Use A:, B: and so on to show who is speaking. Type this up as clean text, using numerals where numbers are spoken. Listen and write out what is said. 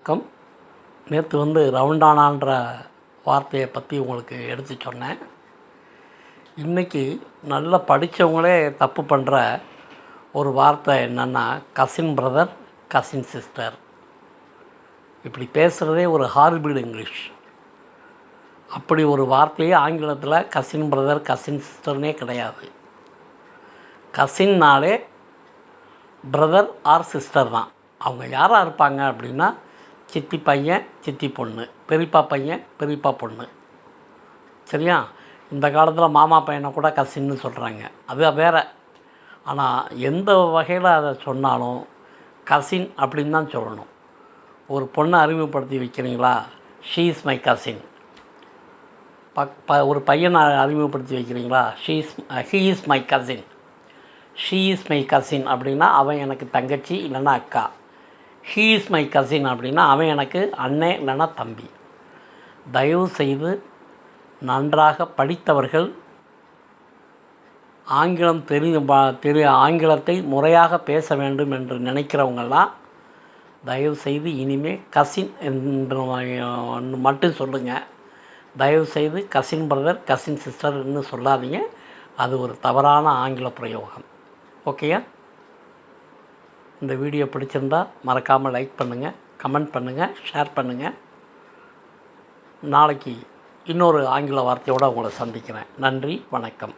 A: வணக்கம். நேற்று ரவுண்டானான்ற வார்த்தையை பற்றி உங்களுக்கு எடுத்து சொன்னேன். இன்றைக்கி நல்லா படித்தவங்களே தப்பு பண்ணுற ஒரு வார்த்தை என்னென்னா கசின் பிரதர், கசின் சிஸ்டர். இப்படி பேசுகிறதே ஒரு ஹாரிபிள் இங்கிலீஷ். அப்படி ஒரு வார்த்தையே ஆங்கிலத்தில் கசின் பிரதர், கசின் சிஸ்டர்னே கிடையாது. கசின்னாலே பிரதர் ஆர் சிஸ்டர் தான். அவங்க யாராக இருப்பாங்க அப்படின்னா சித்தி பையன், சித்தி பொண்ணு, பெரியப்பா பையன், பெரியப்பா பொண்ணு. சரியா? இந்த காலத்தில் மாமா பையனை கூட கசின்னு சொல்கிறாங்க. அது வேறு. ஆனால் எந்த வகையில் அதை சொன்னாலும் கசின் அப்படின்னு தான் சொல்லணும். ஒரு பொண்ணை அறிமுகப்படுத்தி வைக்கிறீங்களா, ஷீ இஸ் மை கசின். ஒரு பையனை அறிமுகப்படுத்தி வைக்கிறீங்களா, he is my cousin. She is my cousin அப்படின்னா அவன் எனக்கு தங்கச்சி இல்லைன்னா அக்கா. ஹீ இஸ் மை கசின் அப்படின்னா அவன் எனக்கு அண்ணன் இல்லைன்னா தம்பி. தயவு செய்து நன்றாக படித்தவர்கள், ஆங்கிலம் ஆங்கிலத்தை முறையாக பேச வேண்டும் என்று நினைக்கிறவங்கெல்லாம் தயவுசெய்து இனிமேல் கசின் என்று மட்டும் சொல்லுங்கள். தயவுசெய்து கசின் பிரதர், கசின் சிஸ்டர்னு சொல்லாதீங்க. அது ஒரு தவறான ஆங்கில பிரயோகம். ஓகேயா? இந்த வீடியோ பிடிச்சிருந்தால் மறக்காமல் லைக் பண்ணுங்கள், கமெண்ட் பண்ணுங்கள், ஷேர் பண்ணுங்கள். நாளைக்கு இன்னொரு ஆங்கில வார்த்தையோடு உங்களை சந்திக்கிறேன். நன்றி, வணக்கம்.